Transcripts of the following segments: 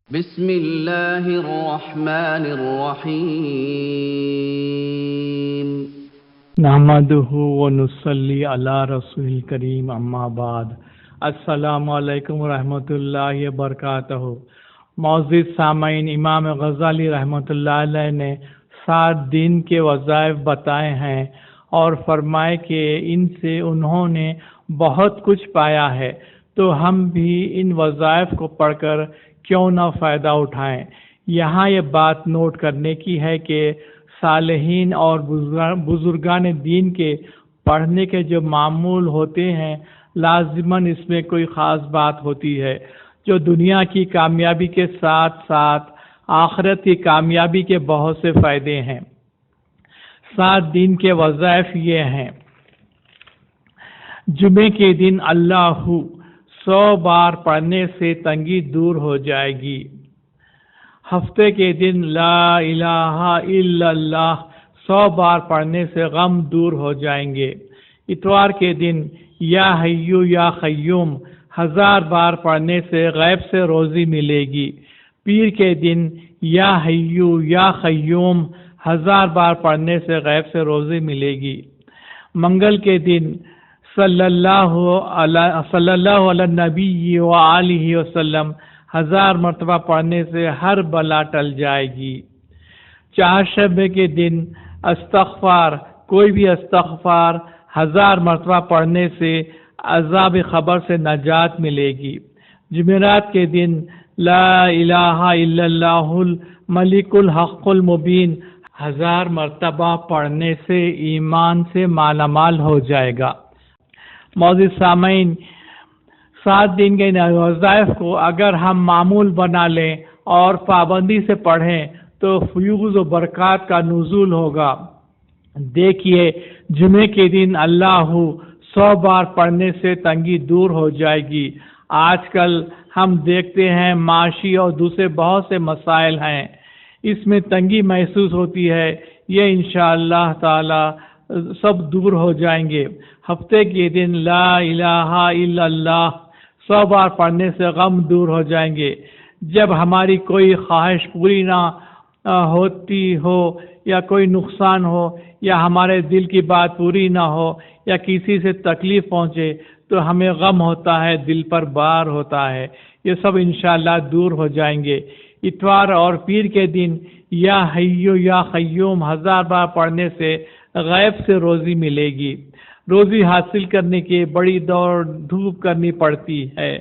بسم اللہ الرحمن الرحیم نحمده ونصلي علی رسول الکریم اما بعد السلام علیکم ورحمۃ اللہ وبرکاتہ۔ معزز سامعین، امام غزالی رحمۃ اللہ علیہ نے 7 دن کے وظائف بتائے ہیں اور فرمائے کہ ان سے انہوں نے بہت کچھ پایا ہے، تو ہم بھی ان وظائف کو پڑھ کر کیوں نہ فائدہ اٹھائیں۔ یہاں یہ بات نوٹ کرنے کی ہے کہ صالحین اور بزرگان دین کے پڑھنے کے جو معمول ہوتے ہیں، لازماً اس میں کوئی خاص بات ہوتی ہے جو دنیا کی کامیابی کے ساتھ ساتھ آخرت کی کامیابی کے بہت سے فائدے ہیں۔ 7 دن کے وظائف یہ ہیں: جمعے کے دن اللہ 100 بار پڑھنے سے تنگی دور ہو جائے گی۔ ہفتے کے دن لا الہ الا اللہ 100 بار پڑھنے سے غم دور ہو جائیں گے۔ اتوار کے دن یا حیو یا قیوم 1000 بار پڑھنے سے غیب سے روزی ملے گی۔ پیر کے دن یا حیو یا قیوم 1000 بار پڑھنے سے غیب سے روزی ملے گی۔ منگل کے دن صلی اللہ علیہ نبی و آلہ وسلم 1000 مرتبہ پڑھنے سے ہر بلا ٹل جائے گی۔ چہارشنبے کے دن استغفار، کوئی بھی استغفار 1000 مرتبہ پڑھنے سے عذاب قبر سے نجات ملے گی۔ جمعرات کے دن لا الہ الا اللہ الملک الحق المبین 1000 مرتبہ پڑھنے سے ایمان سے مالا مال ہو جائے گا۔ معزز سامعین، 7 دن کے وظائف کو اگر ہم معمول بنا لیں اور پابندی سے پڑھیں تو فیوز و برکات کا نزول ہوگا۔ دیکھیے، جمعے کے دن اللہ 100 بار پڑھنے سے تنگی دور ہو جائے گی۔ آج کل ہم دیکھتے ہیں معاشی اور دوسرے بہت سے مسائل ہیں، اس میں تنگی محسوس ہوتی ہے، یہ انشاءاللہ تعالی سب دور ہو جائیں گے۔ ہفتے کے دن لا الہ الا اللہ 100 بار پڑھنے سے غم دور ہو جائیں گے۔ جب ہماری کوئی خواہش پوری نہ ہوتی ہو یا کوئی نقصان ہو یا ہمارے دل کی بات پوری نہ ہو یا کسی سے تکلیف پہنچے تو ہمیں غم ہوتا ہے، دل پر بار ہوتا ہے، یہ سب انشاءاللہ دور ہو جائیں گے۔ اتوار اور پیر کے دن یا حیو یا قیوم 1000 بار پڑھنے سے غیب سے روزی ملے گی۔ روزی حاصل کرنے کے بڑی دوڑ دھوپ کرنی پڑتی ہے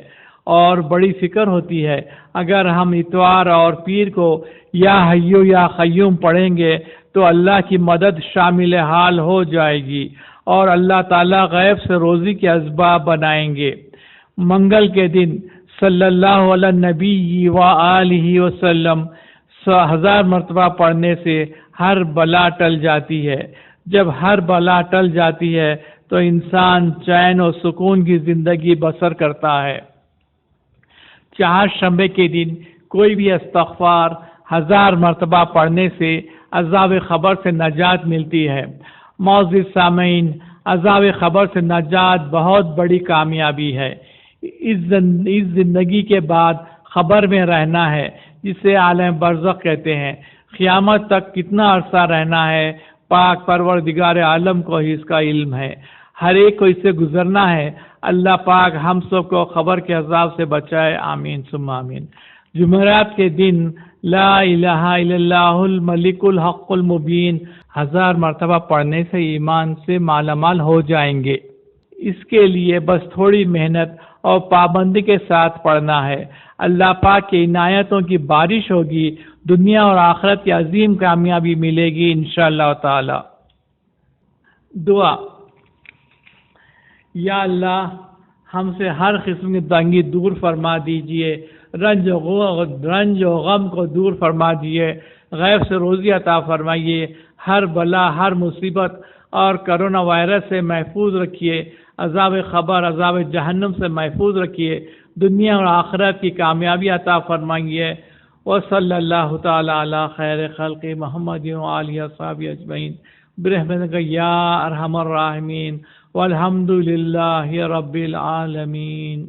اور بڑی فکر ہوتی ہے۔ اگر ہم اتوار اور پیر کو یا حیو یا قیوم پڑھیں گے تو اللہ کی مدد شامل حال ہو جائے گی اور اللہ تعالیٰ غیب سے روزی کے اسباب بنائیں گے۔ منگل کے دن صلی اللہ علیہ نبی و آلہ وسلم 1000 مرتبہ پڑھنے سے ہر بلا ٹل جاتی ہے۔ جب ہر بلا ٹل جاتی ہے تو انسان چین و سکون کی زندگی بسر کرتا ہے۔ چہارشنبے کے دن کوئی بھی استغفار 1000 مرتبہ پڑھنے سے عذاب قبر سے نجات ملتی ہے۔ معزز سامعین، عذاب قبر سے نجات بہت بڑی کامیابی ہے۔ اس زندگی کے بعد قبر میں رہنا ہے، جسے عالم برزخ کہتے ہیں۔ قیامت تک کتنا عرصہ رہنا ہے، پاک پروردگار عالم کو ہی اس کا علم ہے۔ ہر ایک کو اس سے گزرنا ہے۔ اللہ پاک ہم سب کو قبر کے عذاب سے بچائے، آمین ثم آمین۔ جمعرات کے دن لا الہ الا اللہ الملک الحق المبین 1000 مرتبہ پڑھنے سے ایمان سے مالا مال ہو جائیں گے۔ اس کے لیے بس تھوڑی محنت اور پابندی کے ساتھ پڑھنا ہے۔ اللہ پاک کی عنایتوں کی بارش ہوگی، دنیا اور آخرت کی عظیم کامیابی ملے گی انشاءاللہ تعالی۔ دعا: یا اللہ، ہم سے ہر قسم کی تنگی دور فرما دیجئے، رنج و غم کو دور فرما دیجئے، غیب سے روزی عطا فرمائیے، ہر بلا، ہر مصیبت اور کرونا وائرس سے محفوظ رکھیے، عذاب قبر، عذاب جہنم سے محفوظ رکھیے، دنیا اور آخرت کی کامیابی عطا فرمائیے۔ وصلی اللہ تعالی علی خیر خلق محمد و آلہ وصحبہ اجمعین برحمتک یا ارحم الراحمین والحمد للہ رب العالمین۔